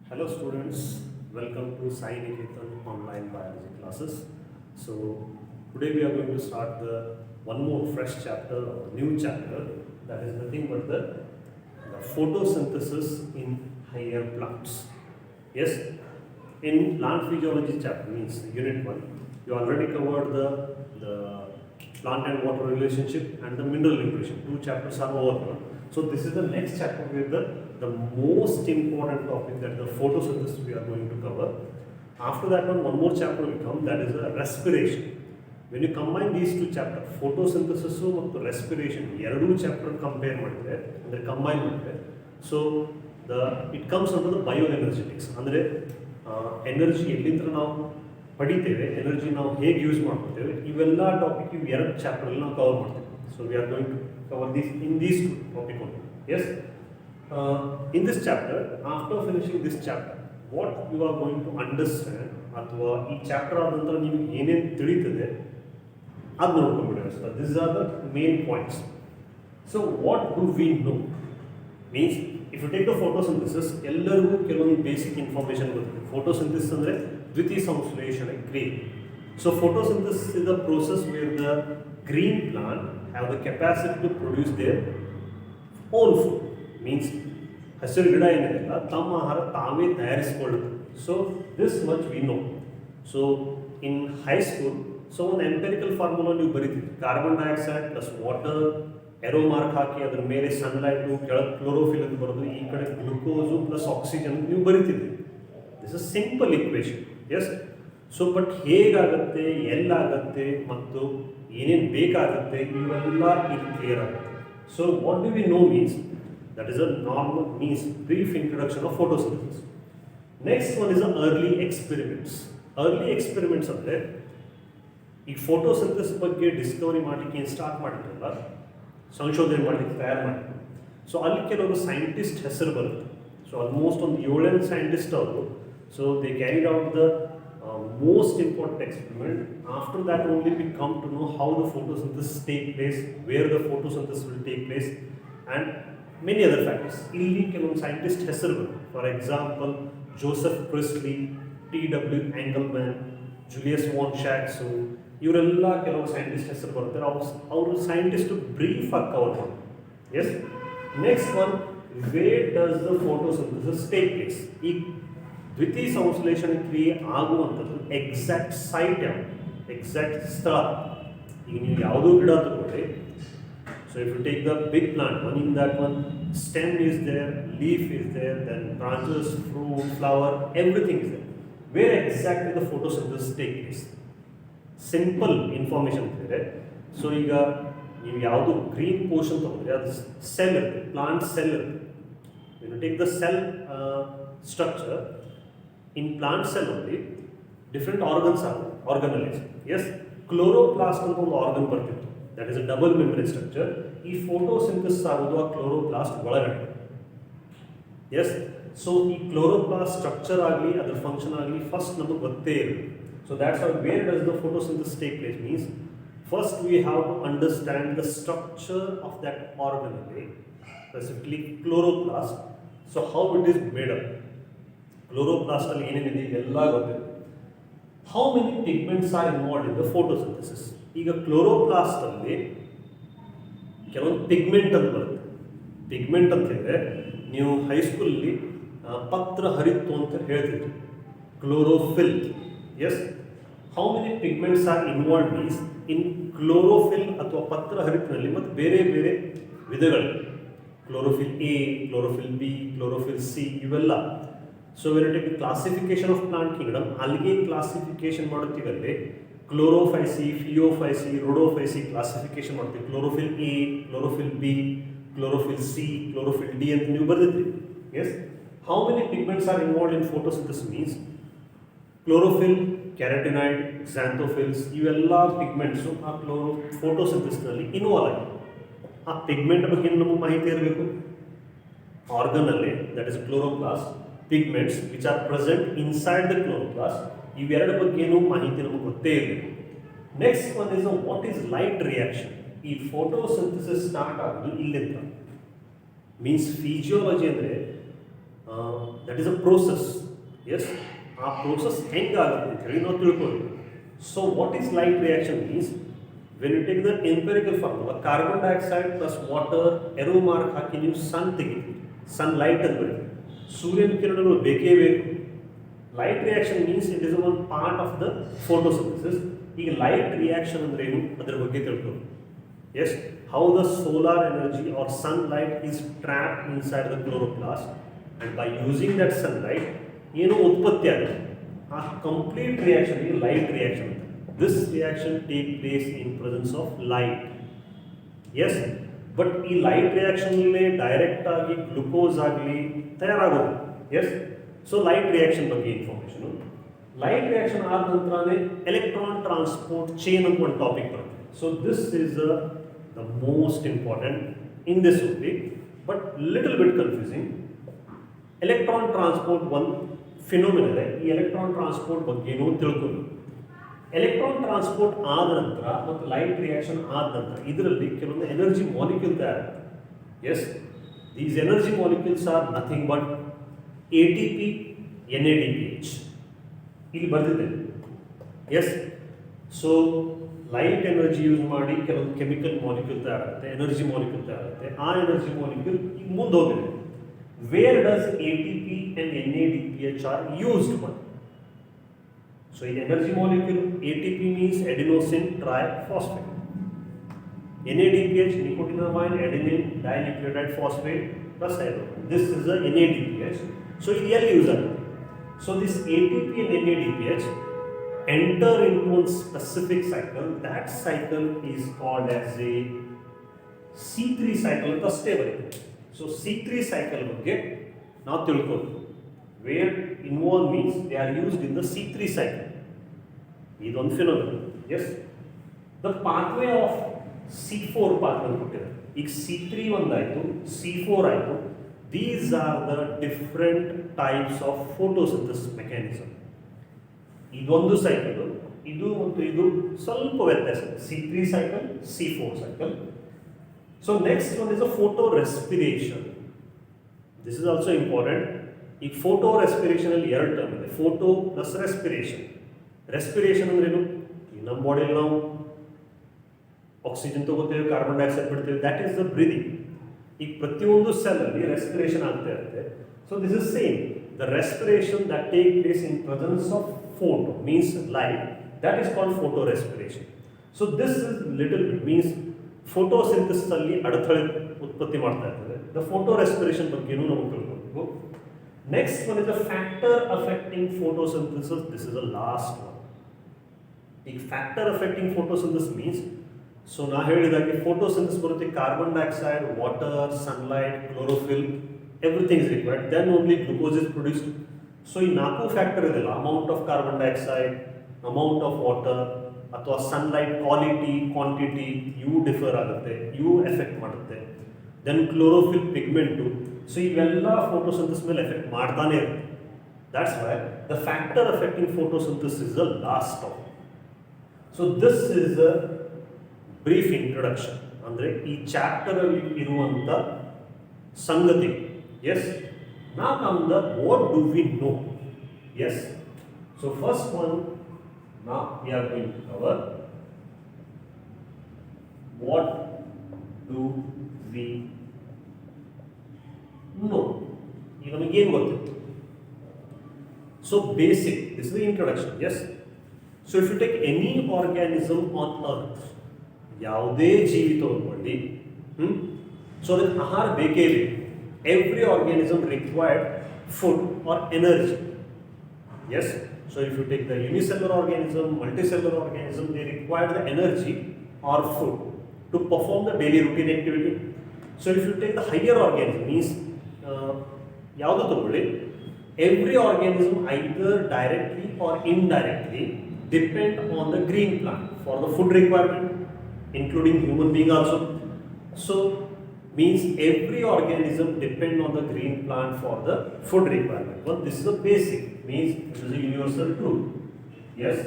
Hello students, welcome to Sai Niketan online biology classes. So today we are going to start the one more fresh chapter or new chapter, that is nothing but the photosynthesis in higher plants. Yes, in plant physiology chapter means unit 1, you already covered the plant and water relationship and the mineral nutrition. Two chapters are over. So this is the next chapter where the most important topic, that the photosynthesis we are going to cover. After that one more chapter will come, that is the respiration. When you combine these two chapters, photosynthesis ಮತ್ತು respiration ಎರಡೂ chapter compare ಮಾಡಿದ್ರೆ ಅಂದರೆ combine ಮಾಡಿದ್ರೆ so it comes under the bioenergetics. ಅಂದರೆ energy ಎಲ್ಲಿಂದ ನಾವು ಪಡಿತೇವೆ, energy ನಾವು ಹೇಗೆ ಯೂಸ್ ಮಾಡ್ಕೊತೇವೆ, ಇವೆಲ್ಲ ಟಾಪಿಕ್ ಇವು ಎರಡು ಚಾಪ್ಟರಲ್ಲಿ ನಾವು ಕವರ್ ಮಾಡ್ತೇವೆ. So we are going to cover this in these topic only. Yes, in this chapter, after finishing this chapter, what you are going to understand ಅಥವಾ ಈ ಚಾಪ್ಟರ್ ಆದ ನಂತರ ನಿಮಗೆ ಏನೇನು ತಿಳಿತದೆ ಅದು ನೋಡ್ಕೊಂಡ್ಬಿಡಿ. So this are the main points. So what do we know means, if you take the photosynthesis, ಎಲ್ಲರಿಗೂ ಕೆಲವೊಂದು ಬೇಸಿಕ್ ಇನ್ಫಾರ್ಮೇಷನ್ ಗೊತ್ತಿದೆ. ಫೋಟೋಸಿಂಥಸಿಸ್ ಅಂದರೆ ದ್ವಿತೀಯ ಸಂಶ್ಲೇಷಣೆ ಕ್ರಿಯೆ. So photosynthesis is the process where the green plant have the capacity to produce their own food. Means ಹಸಿರು ಗಿಡ ಏನಿದೆಯಲ್ಲ ತಮ್ಮ ಆಹಾರ ತಾವೇ ತಯಾರಿಸಿಕೊಳ್ಳುತ್ತೆ. So this much we know. So in high school so ಒಂದು ಎಂಪೆರಿಕಲ್ ಫಾರ್ಮುಲಾ ನೀವು ಬರೀತೀವಿ, carbon dioxide plus water, arrow mark ಹಾಕಿ ಅದ್ರ ಮೇಲೆ ಸನ್ಲೈಟು, ಕೆಳಗೆ ಕ್ಲೋರೋಫಿಲ್ ಅಂತ ಬರೋದು, ಈ ಕಡೆ ಗ್ಲುಕೋಸು ಪ್ಲಸ್ ಆಕ್ಸಿಜನ್ ನೀವು ಬರೀತಿದ್ರಿ. This is simple equation. Yes, so but ಹೇಗಾಗುತ್ತೆ, ಎಲ್ಲಾಗತ್ತೆ ಮತ್ತು ಏನೇನು ಬೇಕಾಗುತ್ತೆ ಇವೆಲ್ಲ ಇಲ್ಲಿ ಕ್ಲಿಯರ್ ಆಗುತ್ತೆ. So what do we know means, that is a normal means brief introduction of photosynthesis. Next one is the early experiments. Early experiments ಅಂದರೆ ಈ ಫೋಟೋಸಿಂಥಸಿಸ್ ಬಗ್ಗೆ ಡಿಸ್ಕವರಿ ಮಾಡಲಿಕ್ಕೆ ಏನು ಸ್ಟಾರ್ಟ್ ಮಾಡಿದ್ರಲ್ಲ, ಸಂಶೋಧನೆ ಮಾಡಲಿಕ್ಕೆ ತಯಾರು ಮಾಡಿದ್ರು. ಸೊ ಅಲ್ಲಿ ಕೆಲವರು ಸೈಂಟಿಸ್ಟ್ ಹೆಸರು ಬರುತ್ತೆ. ಸೊ ಆಲ್ಮೋಸ್ಟ್ ಒಂದು 7 ಸೈಂಟಿಸ್ಟ್ ಅವರು. So they carried out the most important experiment. After that only we come to know how the photosynthesis take place, where the photosynthesis will take place and many other factors. ಇಲ್ಲಿ ಕೆಲವೊಂದು scientist ಹೆಸರುಗಳು, for example Joseph Priestley, T W. Engelmann, Julius von ಶಾಕ್ಸು, ಇವರೆಲ್ಲ ಕೆಲವು scientist ಹೆಸರು ಬರ್ತಾರೆ. ಅವರು scientist brief ಆಗಿ ಕವರ್ ಮಾಡ್ತಾರೆ. Yes, next one, where does the photosynthesis take place. ಈ ದ್ವಿತೀಯ ಸಂಶ್ಲೇಷಣೆ ಕ್ರಿಯೆ ಆಗುವಂಥದ್ದು ಎಕ್ಸಾಕ್ಟ್ ಸೈಟ್ ಯಾವುದು, ಎಕ್ಸಾಕ್ಟ್ ಸ್ಥಳ. ಈಗ ನೀವು ಯಾವುದೋ ಗಿಡ ತಗೊಳ್ಳಿ. So if you take the big plant, one in that one, stem is there, leaf is there, then branches, fruit, flower, everything is there. Where exactly the photosynthesis takes place? Simple information there. So ಈಗ ನೀವು ಯಾವುದು green portion ತಗೊಂಡ್ರೆ ಅದು cell ಇರುತ್ತೆ, plant cell ಇರುತ್ತೆ. When you take the cell structure, in plant cell only different organs are organelles. Yes, chloroplast ಅಂತ ಒಂದು organ ಬರ್ತಿತ್ತು, that is a double membrane structure. ಈ ಫೋಟೋಸಿಂಥಸಿಸ್ ಆಗೋದು ಆ ಕ್ಲೋರೋಪ್ಲಾಸ್ಟ್ ಒಳಗಡೆ. ಎಸ್, ಸೊ ಈ ಕ್ಲೋರೋಪ್ಲಾಸ್ಟ್ ಸ್ಟ್ರಕ್ಚರ್ ಆಗಲಿ ಅದರ ಫಂಕ್ಷನ್ ಆಗಲಿ ಫಸ್ಟ್ ನಮಗೆ ಗೊತ್ತೇ ಇರುತ್ತೆ. So that's how where does the photosynthesis take place means, first we have to understand the structure of that organelle, specifically chloroplast. So how it is made up, ಕ್ಲೋರೋಪ್ಲಾಸ್ಟಲ್ಲಿ ಏನೇನಿದೆ ಎಲ್ಲ ಗೊತ್ತಿದೆ. How many pigments are involved in the photosynthesis. ಈಗ ಕ್ಲೋರೋಪ್ಲಾಸ್ಟಲ್ಲಿ ಕೆಲವೊಂದು pigment ಅಂತ ಬರುತ್ತೆ. Pigment ಅಂತ ಹೇಳಿದ್ರೆ ನೀವು ಹೈಸ್ಕೂಲಲ್ಲಿ ಪತ್ರ ಹರಿತ್ತು ಅಂತ ಹೇಳ್ತಿದ್ರಿ, chlorophyll. Yes, how many pigments are involved means in chlorophyll ಅಥವಾ ಪತ್ರ ಹರಿತಿನಲ್ಲಿ ಮತ್ತು ಬೇರೆ ಬೇರೆ ವಿಧಗಳು, chlorophyll a, chlorophyll b, chlorophyll c, ಇವೆಲ್ಲ. So when take classification of plant kingdom, ಅಲ್ಲಿಗೆ ಕ್ಲಾಸಿಫಿಕೇಶನ್ ಮಾಡುತ್ತೀಗಲ್ಲಿ ಕ್ಲೋರೋಫೈಸಿ, ಫಿಯೋಫೈಸಿ, ರೋಡೋಫೈಸಿ ಕ್ಲಾಸಿಫಿಕೇಶನ್ ಮಾಡ್ತೀವಿ. Chlorophyll a, chlorophyll b, chlorophyll c, chlorophyll d ಅಂತ ನೀವು ಬರೆದಿದ್ರಿ. Yes, how many pigments are involved in photosynthesis means chlorophyll, carotenoid, xanthophylls, ಇವೆಲ್ಲ pigments ಆ ಫೋಟೋಸಿಂಥಸಿಸ್ನಲ್ಲಿ involve ಆಗಿದೆ. ಆ ಪಿಗ್ಮೆಂಟ್ ಬಗ್ಗೆ ನಮಗೆ ಮಾಹಿತಿ ಇರಬೇಕು. Organelle, that is chloroplast, pigments which are present inside the chloroplast, ಇವೆರಡು ಬಗ್ಗೆನೂ ಮಾಹಿತಿ ನಮಗೆ ಗೊತ್ತೇ ಇರಬೇಕು. Next one is what is light reaction. ಈ ಫೋಟೋಸಿಂಥಸಿಸ್ ಸ್ಟಾರ್ಟ್ ಆಗೋದು ಇಲ್ಲಿಂದ. ಮೀನ್ಸ್ ಫಿಸಿಯಾಲಜಿ ಅಂದರೆ that is a process. Yes, ಆ process ಹೆಂಗಾಗುತ್ತೆ ಅಂತ ಹೇಳಿ ನಾವು ತಿಳ್ಕೊಳ್ಬೇಕು. So what is light reaction means, when you take the empirical formula, carbon dioxide plus water arrow mark ಹಾಕಿ ನೀವು ಸನ್ ತೆಗಿತೀವಿ, ಸನ್ಲೈಟ್ ಅಂತ ಬರೀತೀವಿ. ಸೂರ್ಯನ ಕಿರಣಗಳು ಬೇಕೇ ಬೇಕು. Light reaction means it is one part of the photosynthesis. ಈಗ ಲೈಟ್ ರಿಯಾಕ್ಷನ್ ಅಂದ್ರೆ ಏನು ಅದರ ಬಗ್ಗೆ ತಿಳ್ಕೊಳ್ಳಿ. Yes, how the solar energy or sunlight is trap inside the chloroplast and by using that sunlight ಏನೋ ಉತ್ಪತ್ತಿ ಆಗುತ್ತೆ. ಆ ಕಂಪ್ಲೀಟ್ ರಿಯಾಕ್ಷನ್ ಈಗ ಲೈಟ್ ರಿಯಾಕ್ಷನ್ ಅಂತ. This reaction take place in presence of light. Yes, but ಈ light ರಿಯಾಕ್ಷನ್ಲೇ direct ಆಗಿ glucose ಆಗಲಿ ತಯಾರಾಗೋದು. ಎಸ್, ಸೊ ಲೈಟ್ ರಿಯಾಕ್ಷನ್ ಬಗ್ಗೆ ಇನ್ಫಾರ್ಮೇಷನು. ಲೈಟ್ ರಿಯಾಕ್ಷನ್ ಆದ ನಂತರನೇ ಎಲೆಕ್ಟ್ರಾನ್ ಟ್ರಾನ್ಸ್ಪೋರ್ಟ್ ಚೈನ್ ಅಂತ ಒಂದು ಟಾಪಿಕ್ ಬರುತ್ತೆ. So this is the most important in this only, but little bit confusing. Electron transport ಒಂದು ಫಿನೋಮಿನ ಇದೆ. ಈ ಎಲೆಕ್ಟ್ರಾನ್ ಟ್ರಾನ್ಸ್ಪೋರ್ಟ್ ಬಗ್ಗೆನೂ ತಿಳ್ಕೊಂಡು, ಎಲೆಕ್ಟ್ರಾನ್ ಟ್ರಾನ್ಸ್ಪೋರ್ಟ್ ಆದ ನಂತರ ಮತ್ತು ಲೈಟ್ ರಿಯಾಕ್ಷನ್ ಆದ ನಂತರ ಇದರಲ್ಲಿ ಕೆಲವೊಂದು ಎನರ್ಜಿ ಮಾಲಿಕ್ಯೂಲ್ ತಯಾರಾಗುತ್ತೆ. Yes, these energy molecules are nothing but ATP, NADPH. ಇಲ್ಲಿ ಬರ್ತಿದ್ದೇನೆ. Yes, so light energy use ಮಾಡಿ ಕೆಲವೊಂದು ಕೆಮಿಕಲ್ ಮಾಲಿಕ್ಯೂಲ್ ತಯಾರಾಗುತ್ತೆ, ಎನರ್ಜಿ ಮಾಲಿಕ್ಯೂಲ್ ತಯಾರಾಗುತ್ತೆ. ಆ ಎನರ್ಜಿ ಮಾಲಿಕ್ಯೂಲ್ ಈಗ ಮುಂದೆ ಹೋಗಿದೆ. Where does ATP and NADPH are used for? So ಈ energy molecule ATP means adenosine triphosphate, NADPH nicotinamide adenine dinucleotide phosphate plus hydrogen. This is a NADPH. So ಇದು ಎಲ್ಲಿ use ಆಗುತ್ತೆ? So this ATP and NADPH enter into one specific cycle. That cycle is called as a C3 cycle ಅಂತ ಅಷ್ಟೇ ಬರುತ್ತೆ. So C3 cycle ಬಗ್ಗೆ ನಾವು ತಿಳ್ಕೊಳ್ಳೋದು. Where involved means they are used in the C3 cycle. ಇದೊಂದು phenomenon. Yes, the pathway of C4 pathway ಕೊಟ್ಟಿದ್ದಾರೆ. ಈಗ C3 ಒಂದಾಯಿತು, C4 ಆಯಿತು. These are the different types of photosynthesis mechanism. ಇದೊಂದು ಸೈಕಲ್, ಇದು ಮತ್ತು ಇದು ಸ್ವಲ್ಪ ವ್ಯತ್ಯಾಸ. C3 cycle, C4 cycle. So next one is a photo respiration. This is also important. ಈಗ ಫೋಟೋ ರೆಸ್ಪಿರೇಷನ್ ಅಲ್ಲಿ ಎರಡು ಟರ್ಮ್ ಇದೆ, ಫೋಟೋ ಪ್ಲಸ್ ರೆಸ್ಪಿರೇಷನ್. ರೆಸ್ಪಿರೇಷನ್ ಅಂದ್ರೆ ಏನು? ಈ ನಮ್ಮ ಬಾಡಿಯಲ್ಲಿ ನಾವು ಆಕ್ಸಿಜನ್ ತಗೋತೇವೆ, ಕಾರ್ಬನ್ ಡೈಆಕ್ಸೈಡ್ ಬಿಡ್ತೇವೆ, ದಟ್ ಈಸ್ ದ ಬ್ರೀದಿಂಗ್. ಈಗ ಪ್ರತಿಯೊಂದು ಸೆಲ್ ಅಲ್ಲಿ ರೆಸ್ಪಿರೇಷನ್ ಆಗ್ತಾ ಇರುತ್ತೆ. So this is same, the respiration that take place in presence of photo means light, that is called photo respiration. So this is little bit means photosynthesis ಅಲ್ಲಿ ಅಡೆತಡೆ ಉತ್ಪತ್ತಿ ಮಾಡ್ತಾ ಇರ್ತದೆ. ದ ಫೋಟೋ ರೆಸ್ಪಿರೇಷನ್ ಬಗ್ಗೆನೂ ನಾವು ತಿಳ್ಕೊಬೇಕು. Next one is the factor affecting photosynthesis. This is the last one. ಈಗ factor affecting photosynthesis means, so ನಾ ಹೇಳಿದಾಗೆ ಫೋಟೋಸಿಂಥಸಿಸ್ ಬರುತ್ತೆ, carbon dioxide, water, sunlight, chlorophyll, everything is required, then only glucose is produced. So ಈ ನಾಲ್ಕು factor ಇದೆಲ್ಲ, amount of carbon dioxide, amount of water ಅಥವಾ sunlight quality, quantity, ಇವು differ ಆಗುತ್ತೆ, ಇವು ಎಫೆಕ್ಟ್ ಮಾಡುತ್ತೆ. Then chlorophyll pigment. ಸೊ ಇವೆಲ್ಲ photosynthesis ಮೇಲೆ ಎಫೆಕ್ಟ್ ಮಾಡ್ತಾನೆ ಇರುತ್ತೆ. That's why the factor affecting photosynthesis is the last topic. So this is the brief introduction, ಅಂದರೆ ಈ ಚಾಪ್ಟರಲ್ಲಿ ಇರುವಂಥ ಸಂಗತಿ. Yes, now come the what do we know. Yes, so first one now we are going to cover what do we know. ಈಗ ನಮಗೆ ಏನು ಗೊತ್ತಿತ್ತು? So basic, this is the introduction. Yes, so if you take any organism on earth, ಯಾವುದೇ ಜೀವಿ ತಗೊಂಡ್ಕೊಳ್ಳಿ, so ಅದಕ್ಕೆ ಆಹಾರ ಬೇಕೇ ಬೇಕು. Every organism required food or energy. Yes, so if you take the unicellular organism, multicellular organism, they require the energy or food to perform the daily routine activity. So if you take the higher organism, means ಯಾವುದು ತಗೊಳ್ಳಿ, every organism either directly or indirectly depend on the green plant for the food requirement, including human being also. So means every organism depend on the green plant for the food requirement. Well, this is a basic, means this is a universal truth. Yes,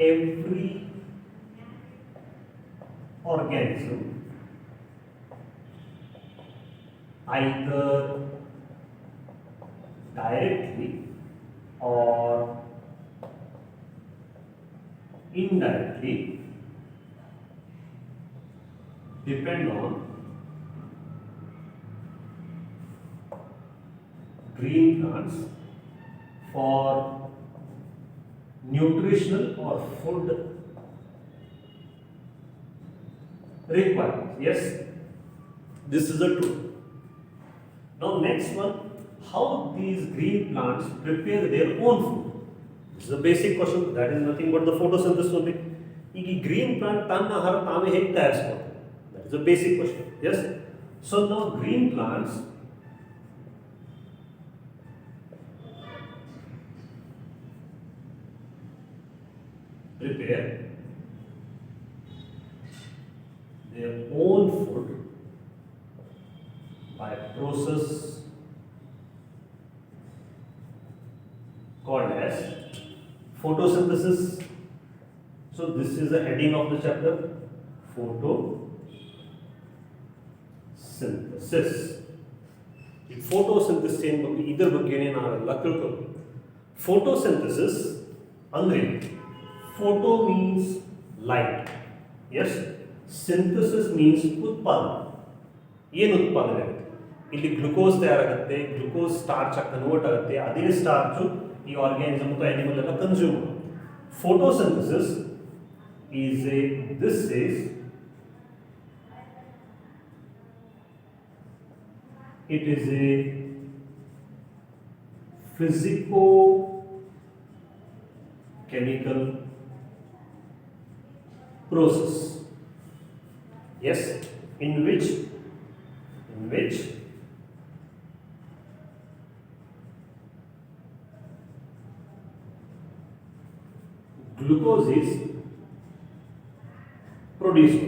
every organism either directly or indirectly depend on green plants for nutritional or food requirements. Yes, this is a truth. Now next one, how these green plants prepare their own food? This is a basic question. That is nothing but the photosynthesis only. ಈ green plant ತನ್ನ ಆಹಾರ ತಾವೇ ಹೇಗೆ ತಯಾರಿಸ್ಕೊಳ್ತವೆ? That is a basic question. Yes. So now green plants prepare their own food by a process called as photosynthesis. So this is the heading of the chapter, photosynthesis. ಈ photosynthesis ಏನು ಬಗ್ಗೆ ಇದರ ಬಗ್ಗೆನೇ ನಾವೆಲ್ಲ ತಿಳ್ಕೊಬೇಕು. Photosynthesis ಅಂದ್ರೆ photo means light. Yes, synthesis means ಉತ್ಪಾದನೆ. ಏನು ಉತ್ಪಾದನೆ ಆಗುತ್ತೆ? ಇಲ್ಲಿ ಗ್ಲುಕೋಸ್ ತಯಾರಾಗುತ್ತೆ, ಗ್ಲುಕೋಸ್ ಸ್ಟಾರ್ಚ್ ಆಗಿ ಕನ್ವರ್ಟ್ ಆಗುತ್ತೆ, ಅದೇ ಸ್ಟಾರ್ಚ್ ಈ ಆರ್ಗ್ಯಾನಿಸಮ್ ಅಥವಾ ಅನಿಮಲ್ ಎಲ್ಲ consume. Photosynthesis is a physico-chemical process. Yes, in which glucose is produced.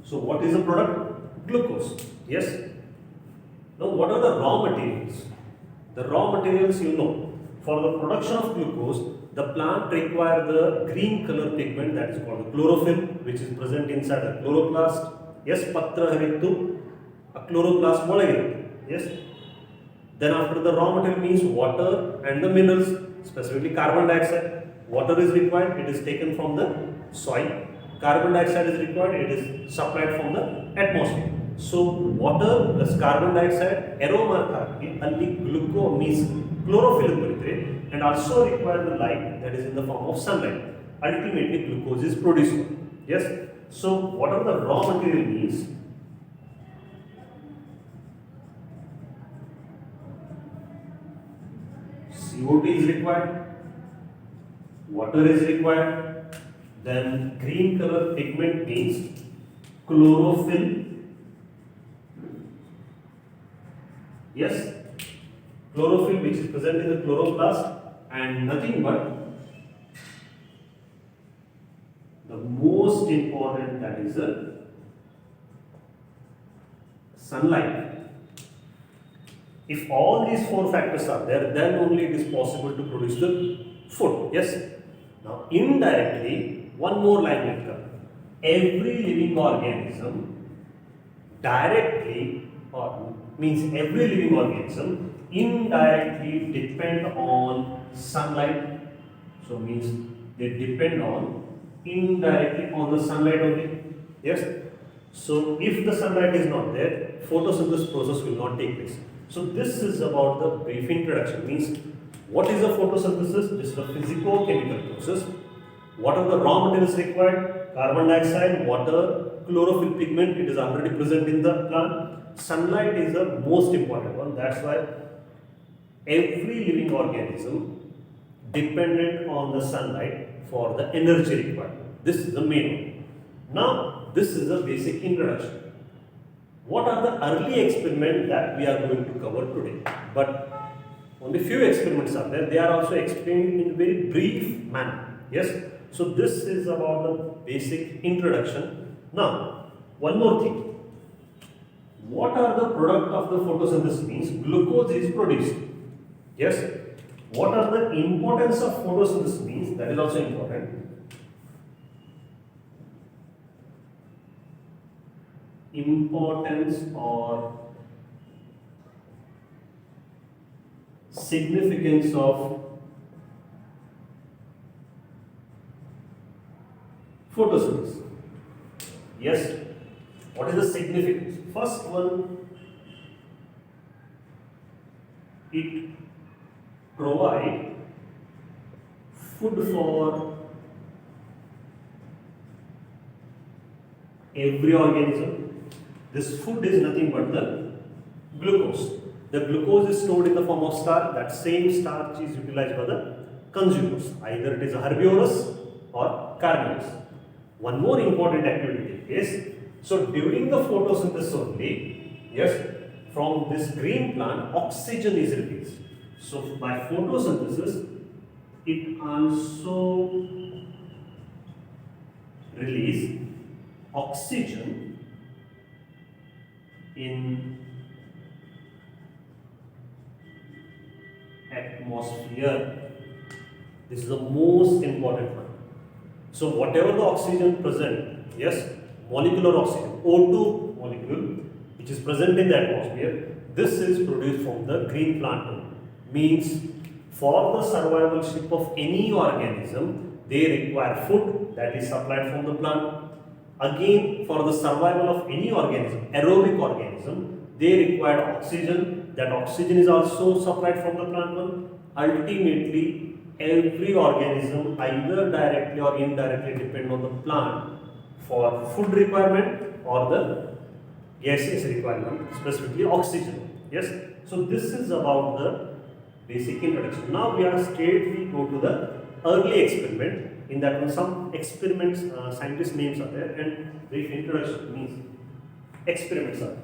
So what is the product? Glucose. Yes. Now what are the raw materials? The raw materials, you know, for the production of glucose, the plant requires the green color pigment that is called chlorophyll, which is present inside the chloroplast. Yes, patra harittu a chloroplast ಒಳಗಿರುತ್ತೆ. Yes. Then after the raw material means water and the minerals, specifically carbon dioxide. Water is required, it is taken from the soil. Carbon dioxide is required, it is supplied from the atmosphere. So water plus carbon dioxide aroma karki alli glucose means chlorophyll baritre and also require the light that is in the form of sunlight. Ultimately glucose is produced. Yes. So what are the raw material means? CO2 is required, water is required, then green color pigment means chlorophyll. Yes, chlorophyll which is present in the chloroplast and nothing but the most important, that is the sunlight. If all these four factors are there, then only it is possible to produce the food. Yes. Now indirectly, one more line will come. Every living organism directly, or means every living organism indirectly depend on sunlight. So means they depend on indirectly on the sunlight only. Yes. So if the sunlight is not there, photosynthesis process will not take place. So this is about the brief introduction. Means what is a photosynthesis? This is a physico-chemical process. What are the raw materials required? Carbon dioxide, water, chlorophyll pigment, it is already present in the plant. Sunlight is the most important one. That's why every living organism dependent on the sunlight for the energy required. This is the main one. Now, this is a basic introduction. What are the early experiments that we are going to cover today? But only few experiments are there. They are also explained in a very brief manner. Yes. So this is about the basic introduction. Now, one more thing. What are the product of the photosynthesis? Means glucose is produced. Yes. What are the importance of photosynthesis? Means that is also important. Importance or significance of photosynthesis. Yes, what is the significance? First one, it provide food for every organism. This food is nothing but the glucose. The glucose is stored in the form of starch. That same starch is utilized by the consumers. Either it is herbivorous or carnivorous. One more important activity is, so during the photosynthesis only, yes, from this green plant, oxygen is released. So by photosynthesis, it also release oxygen in atmosphere. This is the most important one. So whatever the oxygen present, yes, molecular oxygen, O2 molecule, which is present in the atmosphere, this is produced from the green plant only. Means for the survivalship of any organism, they require food that is supplied from the plant. Again, for the survival of any organism, aerobic organism, they require oxygen. That oxygen is also supplied from the plant one. Ultimately, every organism either directly or indirectly depend on the plant for food requirement or the gaseous requirement, specifically oxygen. Yes. So this is about the basic introduction. Now we are straightly go to the early experiment. In that one, some experiments, scientist names are there, and brief introduction means experiments are there.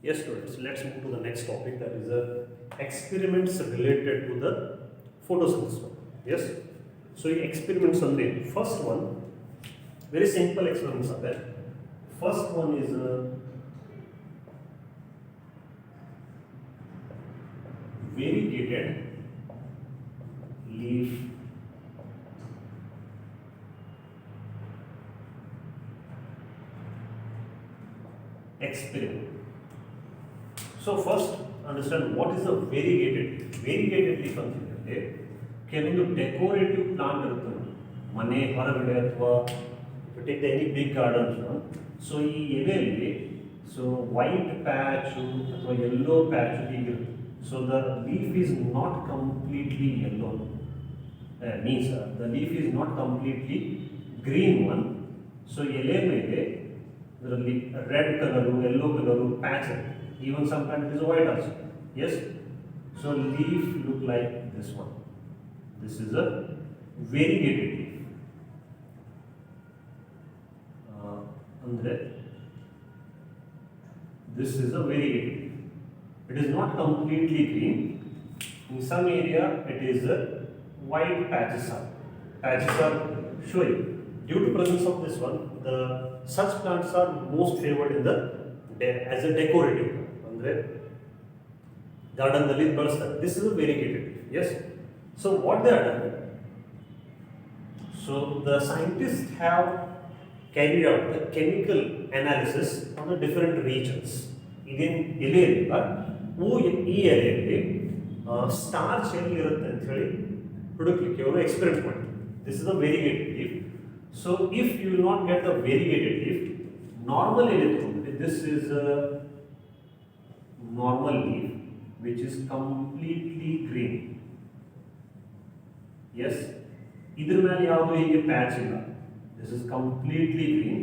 Yes, students, let's move to the next topic, that is experiments related to the photosynthesis. Yes, so experiments on the first one, very simple experiments are there. First one is variegated leaf experiment. So first understand what is a variegated leaf. Variegated leaf ಅಂತಂದ್ರೆ ಕೆಲವೊಂದು decorative plant ಇರುತ್ತೆ ಮನೆ ಹೊರಗಡೆ ಅಥವಾ take the any big gardens. So ಈ ಎಲೆಯಲ್ಲಿ so white patch ಅಥವಾ yellow patch ಹೀಗಿರುತ್ತೆ. So the leaf is not completely yellow, means the leaf is not completely green one. So ಎಲೆ ಮೇಲೆ ಇದರಲ್ಲಿ red colour yellow colour patch, even sometimes it is white also. Yes, so leaf look like this one. This is a variegated leaf. Andre this is a variegated leaf. It is not completely green. In some area it is a white patches are showing. Due to presence of this one, the such plants are most favored in the as a decorative. Garden the leaf ಬಳಸ್ತಾರೆ. This is a variegated leaf. Yes. So what they are done? So the scientists have carried out the chemical analysis on the different regions. Again, ಎಲೆಯಲ್ಲಿ ಈ ಎಲೆಯಲ್ಲಿ starch ಎಲ್ಲಿರುತ್ತೆ ಅಂತ ಹೇಳಿ ಹುಡುಕ್ಲಿಕ್ಕೆ ಅವರು experiment ಮಾಡ್ತಾರೆ. This is a variegated leaf. So if you will not get the variegated leaf, normal ಎಲೆ ತಗೊಂಡ್ರೆ this is a normal leaf which is completely green. Yes, idr mele yavadu hige patch illa. This is completely green.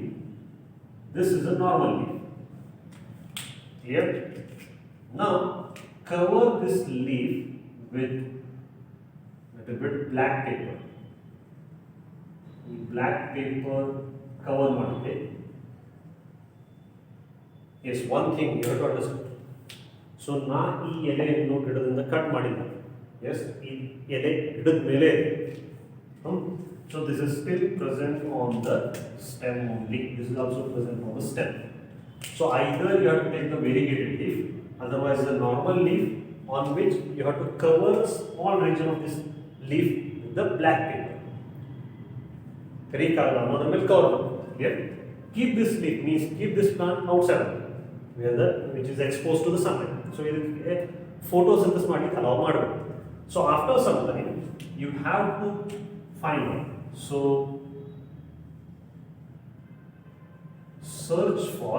This is a normal leaf. Clear? Now cover this leaf with little bit black paper. ಈ black paper cover ಮಾಡಿದೆ. Yes one thing you have to understand. So ನಾ ಈ ಎಲೆಯನ್ನು ಗಿಡದಿಂದ cut ಮಾಡಿಲ್ಲ. S ಈ ಎಲೆ ಗಿಡದ ಮೇಲೆ ಇದೆ. So this is still present on the stem only. This is also present on the stem. So either you have to take the variegated leaf, otherwise the normal leaf, on which you have to cover a small region of this leaf with the black paper. Here, keep this leaf means keep this plant outside which is exposed to the sunlight. So photosynthesis allow ಮಾಡಬೇಕು. So after some time you have to find out. So search for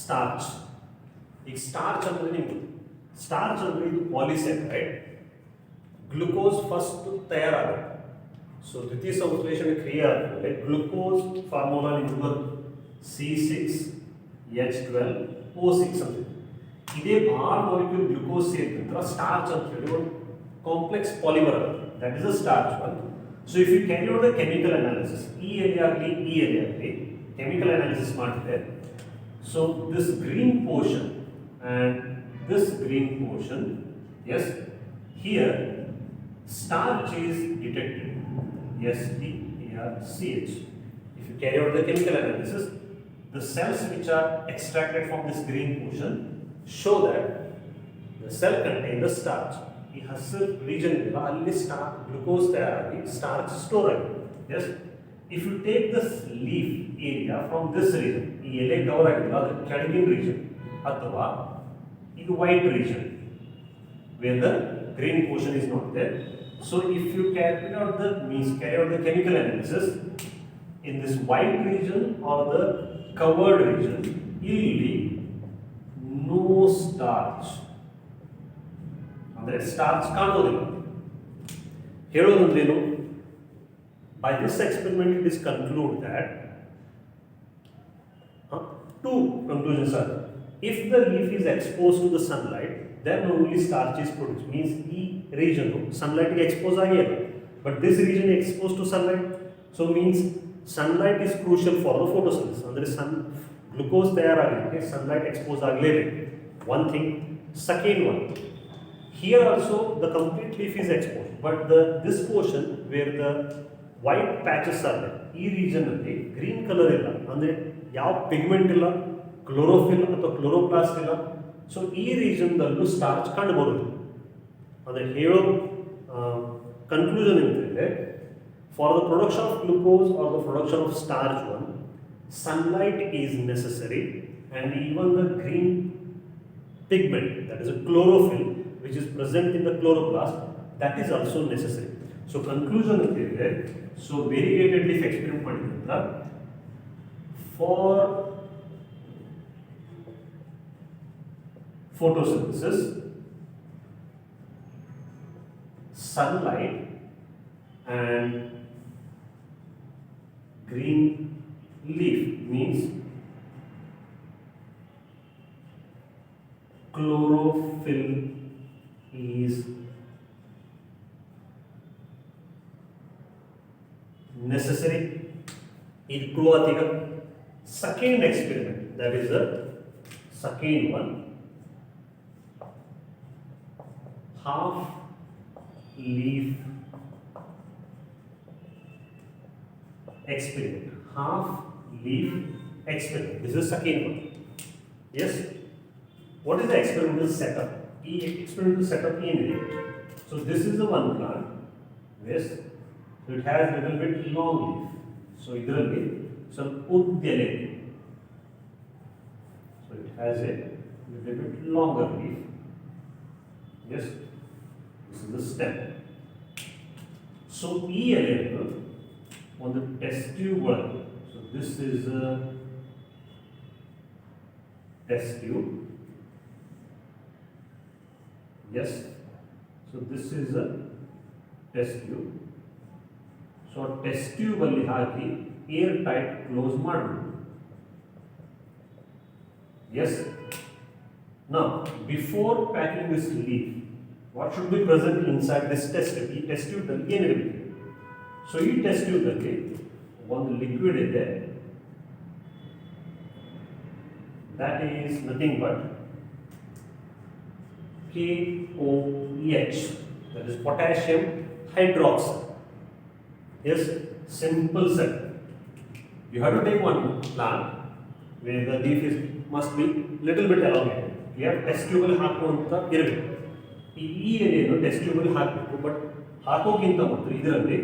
starch. ಈಗ starch ಅಂದ್ರೆ ನಿಮ್ಗೆ starch ಅಂದ್ರೆ ಇದು polysaccharide. Glucose first ತಯಾರಾಗುತ್ತೆ. So ದ್ವಿತೀಯ ಸಂಶ್ಲೇಷಣೆ ಕ್ರಿಯೆ ಆದಮೇಲೆ ಗ್ಲುಕೋಸ್ ಫಾರ್ಮುಲಾ ನಿಮ್ಗೆ ಬರುತ್ತೆ C6H12O6 ಅಂತ. ಇದೇ ಭಾಳ ಮಾಲಿಕ್ಯೂಲ್ ಗ್ಲುಕೋಸ್ ಸೇರಿದ್ರೆ ಸ್ಟಾರ್ಚ್ ಅಂತ ಹೇಳಿ ಒಂದು ಕಾಂಪ್ಲೆಕ್ಸ್ ಪಾಲಿಮರ್ ಆಗುತ್ತೆ. That is a starch one. So if you carry out the chemical analysis, ಈ ಎಲೆ ಆಗಲಿ ಕೆಮಿಕಲ್ ಅನಾಲಿಸಿಸ್ ಮಾಡಿದ್ರೆ, so this green portion and this green portion, yes, here starch is detected, STARCH. If you carry out the chemical analysis, the cells which are extracted from this green portion show that the cell contains the starch. ಈ ಹಸಿರು region ಇಲ್ಲ, ಅಲ್ಲಿ glucose ತಯಾರಾಗಿ starch store ಆಗಿದೆ. yes, if you take this leaf area from this region, ಈ ಎಲೆ cover ಆಗಿಲ್ಲ ಅದು ಕೆಳಗಿನ ರೀಜನ್ ಅಥವಾ ಇದು white region where the green portion is not there. So if you carry out the chemical analysis in this white region or the covered region, ಇಲ್ಲಿ no starch, ಅಂದರೆ starch ಕಾಣೋದಿಲ್ಲ. ಹೇಳೋದಂದ್ರೇನು? By this experiment it is concluded that two conclusions are: if the leaf is exposed to the sunlight, then only starch is produced. Means ಈ region sunlight ಗೆ expose ಆಗಿಲ್ಲ, but this region is exposed to sunlight, so means sunlight is crucial for the photosynthesis. ಅಂದರೆ glucose ತಯಾರಾಗಲಿಕ್ಕೆ sunlight expose ಆಗಲೇಬೇಕು. One thing. Second one, here also the complete leaf is exposed, but this portion where the white patches are there, ಈ region ಅಲ್ಲಿ green colour ಇಲ್ಲ, ಅಂದರೆ ಯಾವ pigment ಇಲ್ಲ, chlorophyll ಅಥವಾ chloroplast ಇಲ್ಲ. ಸೊ ಈ ರೀಜನ್ದಲ್ಲೂ ಸ್ಟಾರ್ಚ್ ಕಂಡು ಬರೋದು. ಅಂದರೆ ಹೇಳೋ ಕನ್ಕ್ಲೂಷನ್ ಏನಂತಂದರೆ, for the production of glucose are the production of starch one, sunlight is necessary and even the green pigment, that is a chlorophyll which is present in the chloroplast, that is also necessary. So conclusion antile, so variegated leaf experiment madidinda for photosynthesis, sunlight and green leaf means chlorophyll is necessary. It Croatia. Second experiment, that is the second one, half leaf experiment. Half leaf experiment. This is the second one. Yes. What is the experimental setup? The experimental setup in it. So this is the one plant. Yes. So it has a little bit long leaf. So idರಲ್ಲಿ some ಉದ್ದ ಎಲೆ. So it has a little bit longer leaf. Yes. This is the stem. So ಈ ಎಲೆಯನ್ನು ಒಂದು test tube ಒಳಗೆ. So this is a test tube. Yes, so this is a test tube. So test tube alli haki air tight close ಮಾಡಬೇಕು. Yes. Now before packing this leaf, what should be present inside this test tube? ಈ test tube ಅಲ್ಲಿ ಏನಿರಬೇಕು? So ಈ test ಟ್ಯೂಬ್ನಲ್ಲಿ ಒಂದು liquid ಇದೆ, that is nothing but KOH, that is potassium hydroxide. Yes, simple set. You have to take one plant where the leaf is must be little bit elongated. You have test tube ಅಲ್ಲಿ ಹಾಕುವಂತ ಇರಬೇಕು. ಈ ಏರಿಯನ್ನು test tube ಅಲ್ಲಿ ಹಾಕಬೇಕು. But ಹಾಕೋಕ್ಕಿಂತ ಮೊದಲು ಇದರಲ್ಲಿ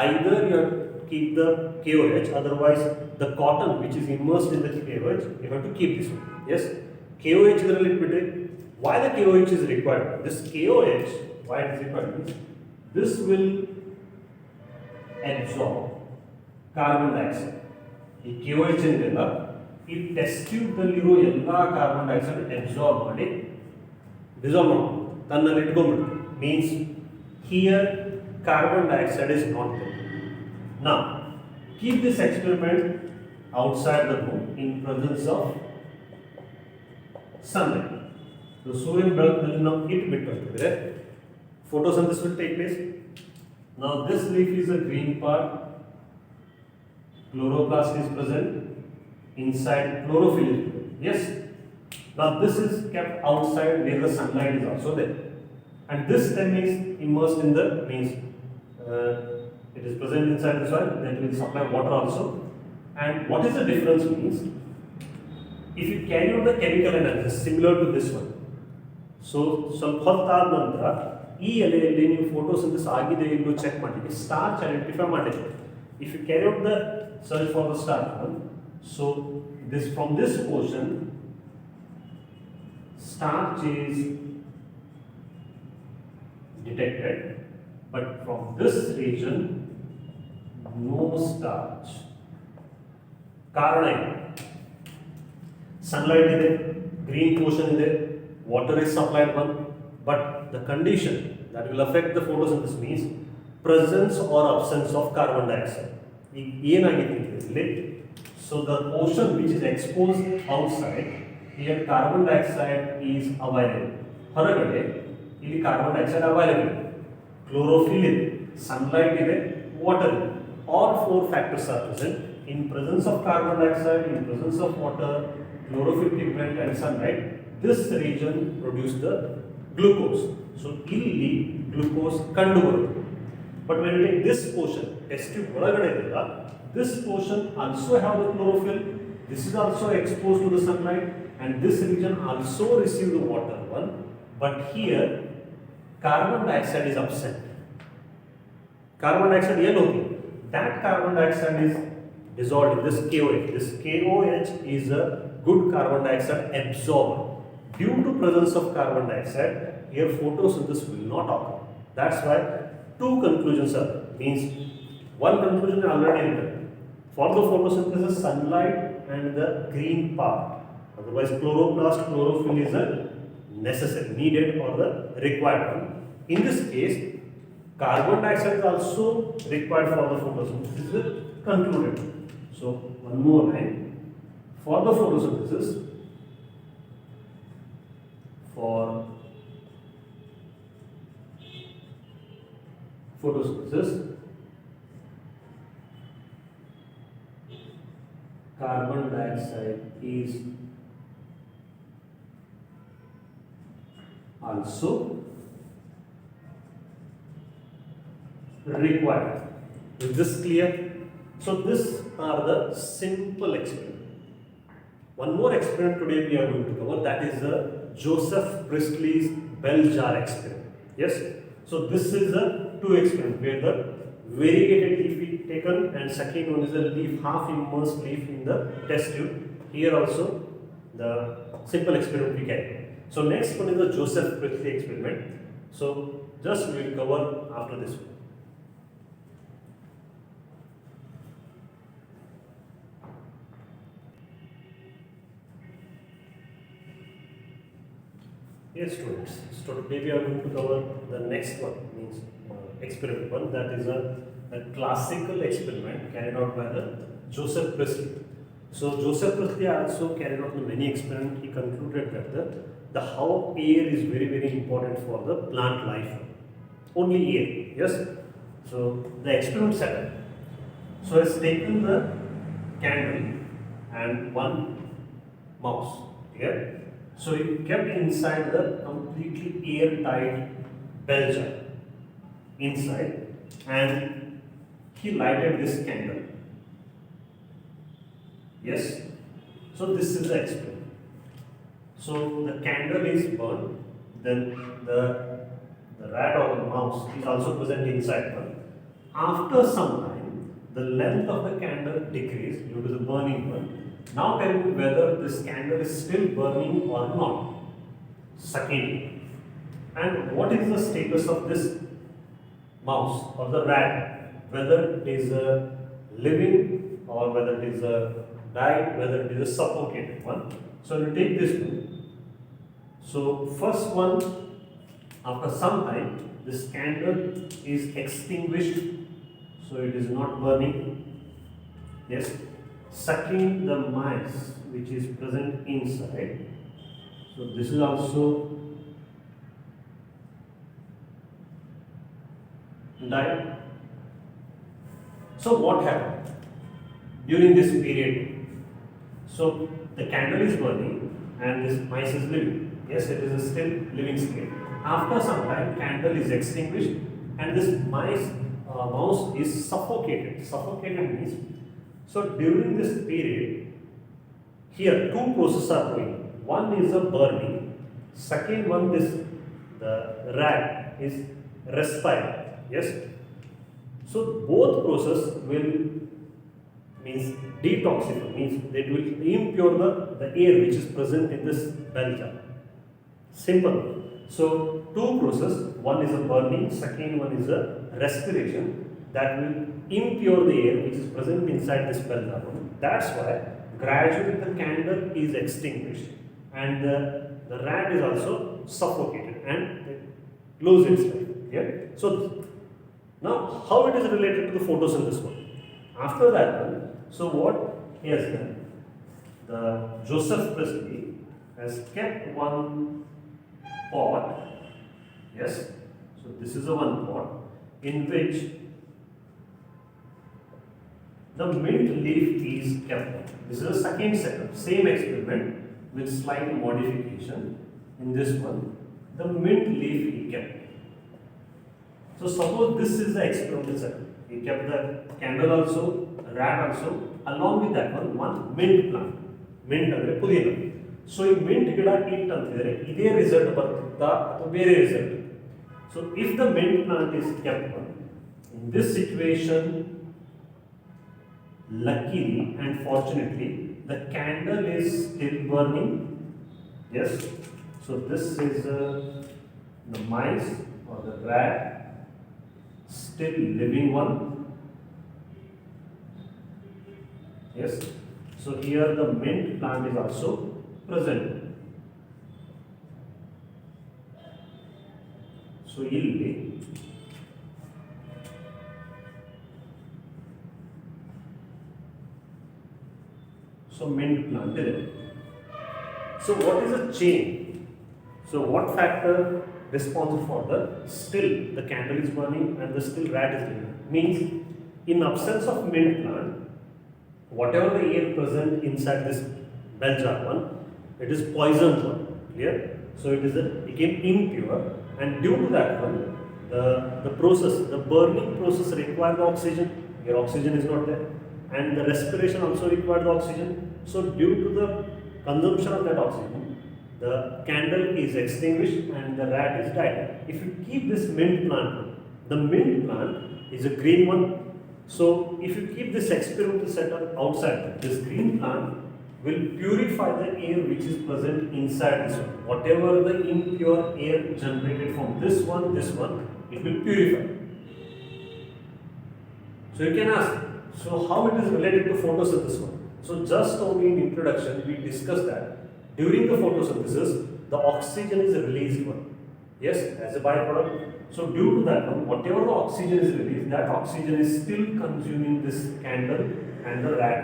either you have to keep the KOH, otherwise the cotton which is immersed in the KOH, you have to keep this one. Yes, KOH ಇದರಲ್ಲಿ ಇಟ್ಬಿಟ್ರೆ, why the KOH is required? This KOH, why it is required means this will absorb carbon dioxide. ಈ KOH ಏನಿದೆಯಲ್ಲ, ಈ test ಟ್ಯೂಬ್ನಲ್ಲಿರೋ ಎಲ್ಲ carbon dioxide absorb ಮಾಡಿ dissolve ಮಾಡ್ಬೋದು, ತನ್ನಲ್ಲಿ ಇಟ್ಕೊಂಡ್ಬಿಡುತ್ತೆ. Means here carbon dioxide is not there. Now, keep this experiment outside the room in presence of sunlight. So, ಸೂರ್ಯನ ಬೆಳಕಿನಲ್ಲಿ ನಾವು ಇಟ್ಬಿಟ್ಟಿದ್ರೆ photosynthesis will take place. Now, this leaf is a green part. Chloroplast is present. Inside, chlorophyll is present. Yes. Now, this is kept outside where the sunlight is also there. And this stem is immersed in the means. It is present inside the soil, that will supply water also. And what is the difference means, if you carry out the chemical analysis similar to this one, so ಸ್ವಲ್ಪ ಹೊತ್ತಾದ ನಂತರ ಈ ಎಲೆಯಲ್ಲಿ ನೀವು photosynthesis ಆಗಿದೆ ಇಲ್ಲೋ check ಮಾಡಲಿಕ್ಕೆ starch identify ಮಾಡಬೇಕು. If you carry out the search for the starch one, so this from this portion starch is detected, but from this region no starch. ಕಾರಣ ಏನು? ಸನ್ಲೈಟ್ ಇದೆ, ಗ್ರೀನ್ ಪೋರ್ಷನ್ ಇದೆ, water is supplied one, but the condition that will affect the photosynthesis means presence or absence of carbon dioxide. ಈಗ ಏನಾಗಿದೆ ಇಲ್ಲಿ, so the portion which is exposed outside, here carbon dioxide is available. ಹೊರಗಡೆ ಇಲ್ಲಿ carbon dioxide available ಇದೆ, chlorophyll ಇದೆ, sunlight ಇದೆ, water ಇದೆ. All four factors are present. In presence of carbon dioxide, in presence of water, chlorophyll pigment and sunlight, this region produces the glucose. So, ಇಲ್ಲಿ glucose ಕಂಡು ಬರುತ್ತೆ. But when you take this portion, test tube ಒಳಗಡೆ ಇದೆಯಲ್ಲ, this portion also have the chlorophyll. This is also exposed to the sunlight, and this region also receive the water one. But here, carbon dioxide is absent. Carbon dioxide ಏನು ಹೋಗಿದೆ? That carbon dioxide is dissolved in this KOH. This KOH is a good carbon dioxide absorber. Due to presence of carbon dioxide, here photosynthesis will not occur. That's why two conclusions are there. Means one conclusion is already written. For the photosynthesis, sunlight and the green part. Otherwise, chloroplast, chlorophyll is a necessary, needed or the required one. In this case, carbon dioxide is also required for the photosynthesis. This is concluded. So, one more line. For the photosynthesis, carbon dioxide is also required. Is this clear? So these are the simple experiment. One more experiment today we are going to cover, that is the Joseph Priestley's bell jar experiment. Yes. So this is a two experiment where the variegated leaf is taken and second one is a leaf, half immersed leaf in the test tube. Here also the simple experiment we can. So next one is the Joseph Priestley experiment. So just we will cover after this one. Yes, students. So today we are going to cover the next one, means experiment one, that is a classical experiment carried out by the Joseph Priestley. So Joseph Priestley also carried out many experiments. He concluded that the how air is very important for the plant life. Only air, yes. So the experiment setup. So it's taken the candle and one mouse. Here. So he kept inside the completely airtight bell jar inside, and he lighted this candle. Yes. So this is the experiment. So the candle is burned, then the rat or the mouse is also present inside one. After some time, the length of the candle decreased due to the burning one. Now tell me whether this candle is still burning or not. Second, and what is the status of this mouse or the rat? Whether it is a living or whether it is a died, whether it is a suffocated one. So you take this one. So first one, after some time, this candle is extinguished, so it is not burning. Yes. Sucking the mice which is present inside. So this is also died. So what happened during this period? So the candle is burning and this mice is living. Yes, it is a still living state. After some time, candle is extinguished and this mouse is suffocated. Suffocated means, so during this period, here two processes are going. One is a burning, second one the rat is respiring. Yes. So both process will means detoxify, means it will impure the air which is present in this bell jar. Simple. So two process, one is a burning, second one is a respiration that will impure the air which is present inside this bell jar. That's why gradually the candle is extinguished and the rat is also suffocated and loses its life. Yeah? So now how it is related to the photosynthesis one? After that one, so what he has done, the Joseph Priestley has kept one pot. Yes, so this is a one pot in which the mint leaf is kept. This is a second setup, same experiment with slight modification. In this one, the mint leaf he kept. So suppose this is the experimental setup. He kept the candle also, rat also, along with that one mint plant. Mint andre pudina. So ಈ mint ಗಿಡ it ಅಂತಿದ್ರೆ ಇದೇ result ಬರುತ್ತಾ ಅಥವಾ ಬೇರೆ result. So if the mint plant is kept in this situation, luckily and fortunately the candle is still burning. Yes. So this is the mice or the rat, still living one. Yes. So here the mint plant is also present. So ಇಲ್ಲಿ mint plant ಇದೆ. So what is a chain? So what factor responsible for the still the candle is burning and the still rat is living? Means in absence of mint plant, whatever the air present inside this bell jar one, it is poisoned one. Clear? So it became impure, and due to that one, the process, the burning process requires the oxygen. Your oxygen is not there, and the respiration also requires the oxygen. So due to the consumption of that oxygen, the candle is extinguished and the rat is died. If you keep this mint plant, the mint plant is a green one. So if you keep this experimental setup outside, this green plant will purify the air which is present inside this one. Whatever the impure air generated from this one, it will purify. So you can ask, so how it is related to photosynthesis one? So just only in introduction we discussed that during the photosynthesis the oxygen is released one. Yes, as a byproduct. So due to that one, whatever the oxygen is released, that oxygen is still consuming this candle and the rat.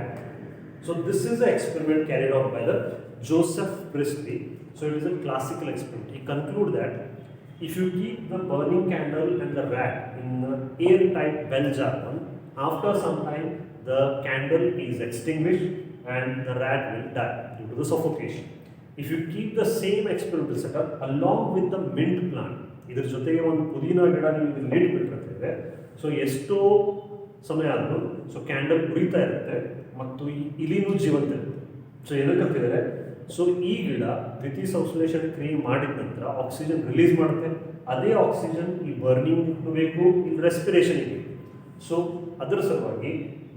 So this is the experiment carried out by the Joseph Priestley. So it is a classical experiment. He concluded that if you keep the burning candle and the rat in an airtight bell jar one, after some time the candle is extinguished and the rat will die due to the suffocation. If you keep the same experimental setup along with the mint plant, ಇದ್ರ ಜೊತೆಗೆ ಒಂದು ಪುದೀನ ಗಿಡ ನೀವು ಇದನ್ನ ಇಟ್ಬಿಟ್ಟಿರ್ತೇವೆ, so ಎಷ್ಟೋ ಸಮಯ ಆದರೂ ಸೊ ಕ್ಯಾಂಡಲ್ ಉರಿತಾ ಇರುತ್ತೆ ಮತ್ತು ಈ ಇಲಿನೂ ಜೀವಂತ ಇರುತ್ತೆ. ಸೊ ಏನಕ್ಕೆ ಅಂತಿದ್ದಾರೆ, ಸೊ ಈ ಗಿಡ ದ್ಯುತಿಸಂಶ್ಲೇಷಣೆ ಕ್ರಿಯೆ ಮಾಡಿದ ನಂತರ ಆಕ್ಸಿಜನ್ ರಿಲೀಸ್ ಮಾಡುತ್ತೆ, ಅದೇ ಆಕ್ಸಿಜನ್ ಈ ಬರ್ನಿಂಗ್ ಬೇಕು, ಇಲ್ಲಿ ರೆಸ್ಪಿರೇಷನ್ ಬೇಕು. ಸೊ ಅದರ ಸಲುವಾಗಿ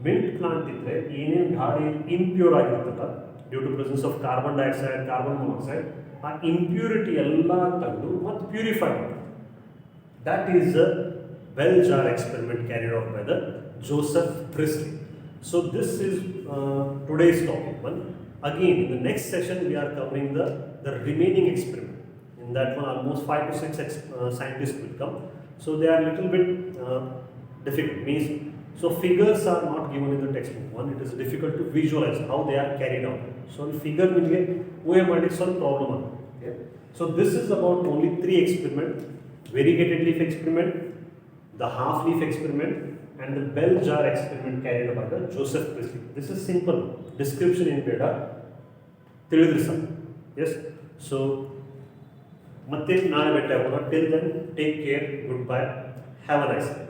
ಮಿಂಟ್ ಪ್ಲಾಂಟ್ ಇದ್ದರೆ ಏನೇನು ಗಾಳಿ ಇಂಪ್ಯೂರ್ ಆಗಿರ್ತಲ್ಲ due to presence of carbon dioxide, carbon monoxide, ಆ ಇಂಪ್ಯೂರಿಟಿ ಎಲ್ಲ ತೆಗೆದು ಮತ್ತು ಪ್ಯೂರಿಫೈ ಮಾಡುತ್ತೆ. That is the bell jar experiment carried out by the Joseph Priestley. So this is today's topic one. Again, in the next session we are covering the remaining experiment. In that one almost 5 to 6 scientists will come. So they are little bit difficult. Means so figures are not given in the textbook one. It is difficult to visualize how they are carried out. So the figure ನಿಮಗೆ ಊಹೆ ಮಾಡಿ ಸ್ವಲ್ಪ problem ಆಗುತ್ತೆ. Okay. So this is about only 3 experiment: variegated leaf experiment, the half leaf experiment, and the bell jar experiment carried out by the Joseph Priestley. This is simple description in beta. Yes. So, ಮತ್ತೆ ನಾಳೆ ಭೇಟಿ ಆಗೋಣ. Till then, take care. Goodbye. Have a nice day.